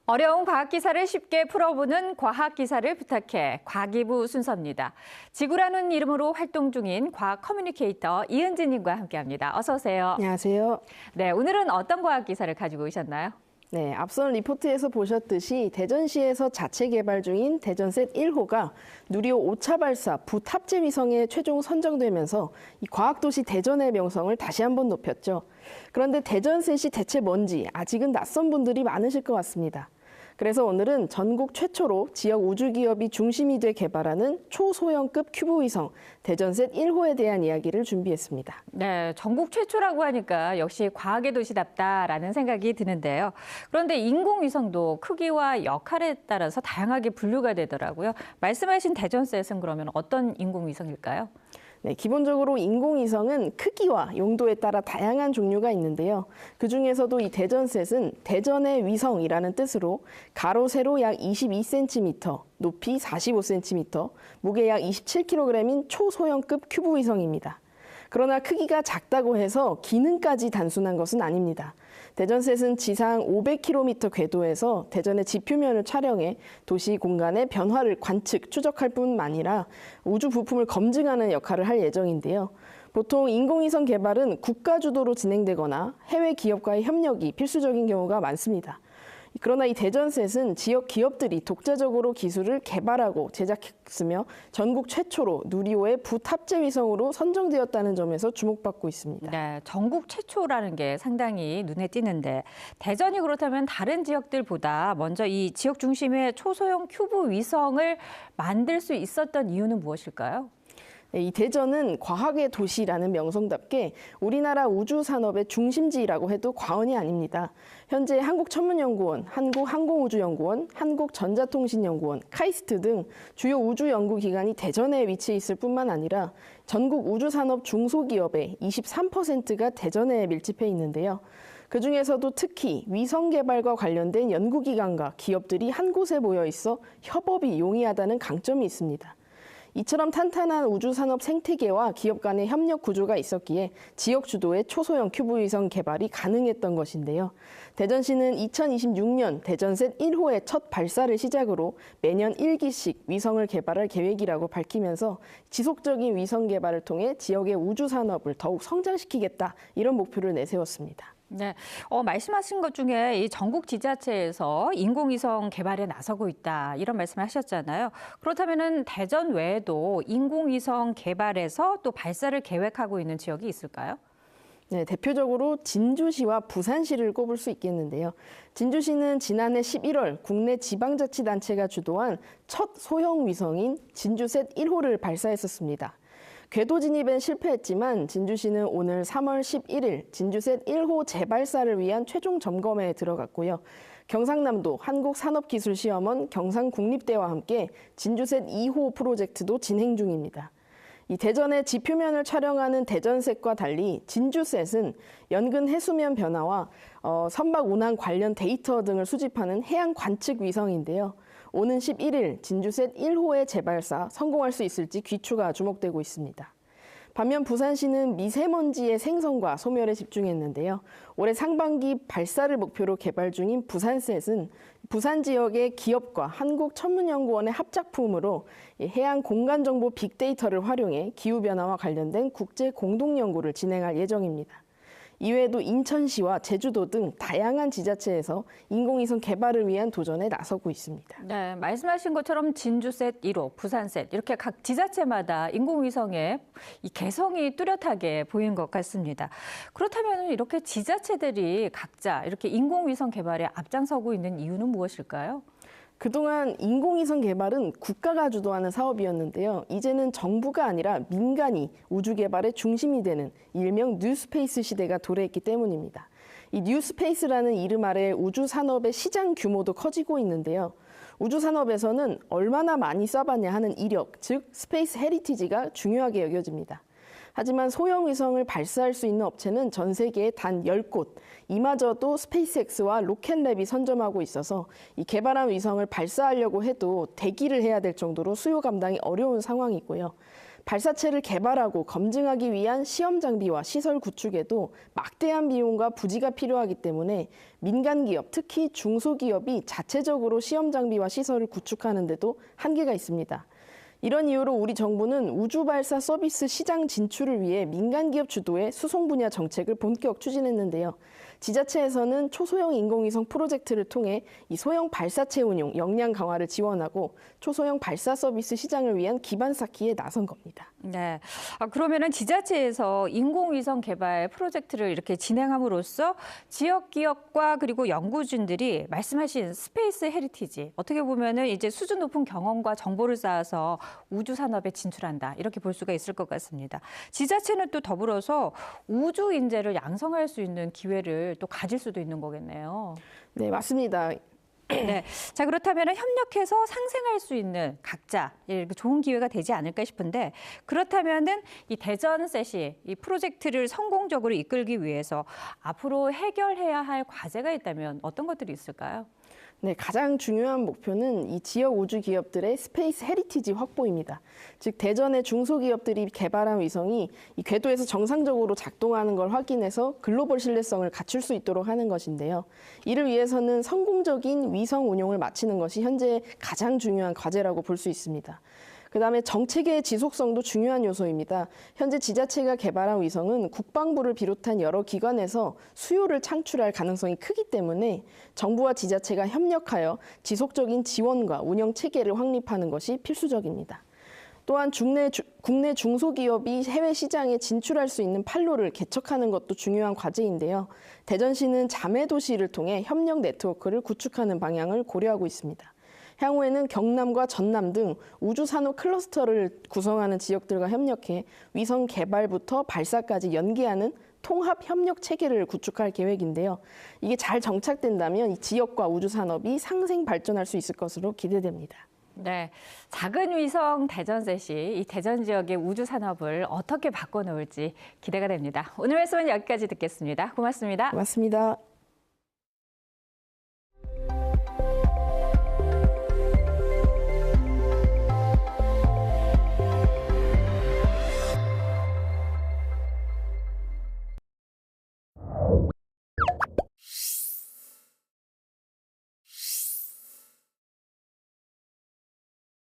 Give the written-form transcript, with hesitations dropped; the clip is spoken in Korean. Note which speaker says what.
Speaker 1: 어려운 과학 기사를 쉽게 풀어보는 과학 기사를 부탁해 과기부 순서입니다. 지구라는 이름으로 활동 중인 과학 커뮤니케이터 이은지님과 함께합니다. 어서 오세요.
Speaker 2: 안녕하세요.
Speaker 1: 네, 오늘은 어떤 과학 기사를 가지고 오셨나요?
Speaker 2: 네, 앞선 리포트에서 보셨듯이 대전시에서 자체 개발 중인 대전셋 1호가 누리호 5차 발사 부탑재 위성에 최종 선정되면서 이 과학도시 대전의 명성을 다시 한번 높였죠. 그런데 대전셋이 대체 뭔지 아직은 낯선 분들이 많으실 것 같습니다. 그래서 오늘은 전국 최초로 지역 우주기업이 중심이 돼 개발하는 초소형급 큐브 위성 대전셋 1호에 대한 이야기를 준비했습니다.
Speaker 1: 네, 전국 최초라고 하니까 역시 과학의 도시답다라는 생각이 드는데요. 그런데 인공위성도 크기와 역할에 따라서 다양하게 분류가 되더라고요. 말씀하신 대전셋은 그러면 어떤 인공위성일까요?
Speaker 2: 네, 기본적으로 인공위성은 크기와 용도에 따라 다양한 종류가 있는데요. 그중에서도 이 대전셋은 대전의 위성이라는 뜻으로 가로, 세로 약 22cm, 높이 45cm, 무게 약 27kg인 초소형급 큐브 위성입니다. 그러나 크기가 작다고 해서 기능까지 단순한 것은 아닙니다. 대전셋은 지상 500km 궤도에서 대전의 지표면을 촬영해 도시 공간의 변화를 관측, 추적할 뿐만 아니라 우주 부품을 검증하는 역할을 할 예정인데요. 보통 인공위성 개발은 국가 주도로 진행되거나 해외 기업과의 협력이 필수적인 경우가 많습니다. 그러나 이 대전셋은 지역 기업들이 독자적으로 기술을 개발하고 제작했으며 전국 최초로 누리호의 부탑재 위성으로 선정되었다는 점에서 주목받고 있습니다.
Speaker 1: 네, 전국 최초라는 게 상당히 눈에 띄는데 대전이 그렇다면 다른 지역들보다 먼저 이 지역 중심의 초소형 큐브 위성을 만들 수 있었던 이유는 무엇일까요?
Speaker 2: 이 대전은 과학의 도시라는 명성답게 우리나라 우주산업의 중심지라고 해도 과언이 아닙니다. 현재 한국천문연구원, 한국항공우주연구원, 한국전자통신연구원, 카이스트 등 주요 우주연구기관이 대전에 위치해 있을 뿐만 아니라 전국 우주산업 중소기업의 23%가 대전에 밀집해 있는데요. 그중에서도 특히 위성 개발과 관련된 연구기관과 기업들이 한 곳에 모여 있어 협업이 용이하다는 강점이 있습니다. 이처럼 탄탄한 우주산업 생태계와 기업 간의 협력 구조가 있었기에 지역 주도의 초소형 큐브 위성 개발이 가능했던 것인데요. 대전시는 2026년 대전셋 1호의 첫 발사를 시작으로 매년 1기씩 위성을 개발할 계획이라고 밝히면서 지속적인 위성 개발을 통해 지역의 우주산업을 더욱 성장시키겠다 이런 목표를 내세웠습니다.
Speaker 1: 네, 말씀하신 것 중에 이 전국 지자체에서 인공위성 개발에 나서고 있다 이런 말씀을 하셨잖아요. 그렇다면은 대전 외에도 인공위성 개발에서 또 발사를 계획하고 있는 지역이 있을까요?
Speaker 2: 네, 대표적으로 진주시와 부산시를 꼽을 수 있겠는데요. 진주시는 지난해 11월 국내 지방자치단체가 주도한 첫 소형 위성인 진주셋 1호를 발사했었습니다. 궤도 진입엔 실패했지만 진주시는 오늘 3월 11일 진주셋 1호 재발사를 위한 최종 점검에 들어갔고요. 경상남도 한국산업기술시험원 경상국립대와 함께 진주셋 2호 프로젝트도 진행 중입니다. 이 대전의 지표면을 촬영하는 대전셋과 달리 진주셋은 연근 해수면 변화와 선박 운항 관련 데이터 등을 수집하는 해양 관측 위성인데요. 오는 11일 진주셋 1호의 재발사 성공할 수 있을지 귀추가 주목되고 있습니다. 반면 부산시는 미세먼지의 생성과 소멸에 집중했는데요. 올해 상반기 발사를 목표로 개발 중인 부산셋은 부산 지역의 기업과 한국천문연구원의 합작품으로 해양 공간정보 빅데이터를 활용해 기후변화와 관련된 국제 공동연구를 진행할 예정입니다. 이외에도 인천시와 제주도 등 다양한 지자체에서 인공위성 개발을 위한 도전에 나서고 있습니다.
Speaker 1: 네, 말씀하신 것처럼 진주셋 1호, 부산셋 이렇게 각 지자체마다 인공위성의 이 개성이 뚜렷하게 보이는 것 같습니다. 그렇다면 이렇게 지자체들이 각자 이렇게 인공위성 개발에 앞장서고 있는 이유는 무엇일까요?
Speaker 2: 그동안 인공위성 개발은 국가가 주도하는 사업이었는데요. 이제는 정부가 아니라 민간이 우주 개발의 중심이 되는 일명 뉴스페이스 시대가 도래했기 때문입니다. 이 뉴스페이스라는 이름 아래 우주 산업의 시장 규모도 커지고 있는데요. 우주 산업에서는 얼마나 많이 쏴봤냐 하는 이력, 즉 스페이스 헤리티지가 중요하게 여겨집니다. 하지만 소형 위성을 발사할 수 있는 업체는 전 세계에 단 10곳, 이마저도 스페이스X와 로켓랩이 선점하고 있어서 이 개발한 위성을 발사하려고 해도 대기를 해야 될 정도로 수요 감당이 어려운 상황이고요. 발사체를 개발하고 검증하기 위한 시험 장비와 시설 구축에도 막대한 비용과 부지가 필요하기 때문에 민간 기업, 특히 중소기업이 자체적으로 시험 장비와 시설을 구축하는 데도 한계가 있습니다. 이런 이유로 우리 정부는 우주 발사 서비스 시장 진출을 위해 민간 기업 주도의 수송 분야 정책을 본격 추진했는데요. 지자체에서는 초소형 인공위성 프로젝트를 통해 이 소형 발사체 운용, 역량 강화를 지원하고 초소형 발사 서비스 시장을 위한 기반 쌓기에 나선 겁니다.
Speaker 1: 네. 그러면은 지자체에서 인공위성 개발 프로젝트를 이렇게 진행함으로써 지역 기업과 그리고 연구진들이 말씀하신 스페이스 헤리티지, 어떻게 보면은 이제 수준 높은 경험과 정보를 쌓아서 우주 산업에 진출한다, 이렇게 볼 수가 있을 것 같습니다. 지자체는 또 더불어서 우주 인재를 양성할 수 있는 기회를 또 가질 수도 있는 거겠네요.
Speaker 2: 네, 맞습니다.
Speaker 1: 네. 자, 그렇다면 협력해서 상생할 수 있는 각자 이렇게 좋은 기회가 되지 않을까 싶은데, 그렇다면은 이 대전셋이 이 프로젝트를 성공적으로 이끌기 위해서 앞으로 해결해야 할 과제가 있다면 어떤 것들이 있을까요?
Speaker 2: 네, 가장 중요한 목표는 이 지역 우주 기업들의 스페이스 헤리티지 확보입니다. 즉, 대전의 중소기업들이 개발한 위성이 이 궤도에서 정상적으로 작동하는 걸 확인해서 글로벌 신뢰성을 갖출 수 있도록 하는 것인데요. 이를 위해서는 성공적인 위성 운용을 마치는 것이 현재 가장 중요한 과제라고 볼 수 있습니다. 그다음에 정책의 지속성도 중요한 요소입니다. 현재 지자체가 개발한 위성은 국방부를 비롯한 여러 기관에서 수요를 창출할 가능성이 크기 때문에 정부와 지자체가 협력하여 지속적인 지원과 운영 체계를 확립하는 것이 필수적입니다. 또한 국내 중소기업이 해외 시장에 진출할 수 있는 판로를 개척하는 것도 중요한 과제인데요. 대전시는 자매도시를 통해 협력 네트워크를 구축하는 방향을 고려하고 있습니다. 향후에는 경남과 전남 등 우주 산업 클러스터를 구성하는 지역들과 협력해 위성 개발부터 발사까지 연계하는 통합 협력 체계를 구축할 계획인데요. 이게 잘 정착된다면 이 지역과 우주 산업이 상생 발전할 수 있을 것으로 기대됩니다.
Speaker 1: 네, 작은 위성 대전셋이 이 대전 지역의 우주 산업을 어떻게 바꿔놓을지 기대가 됩니다. 오늘 말씀은 여기까지 듣겠습니다. 고맙습니다.
Speaker 2: 고맙습니다.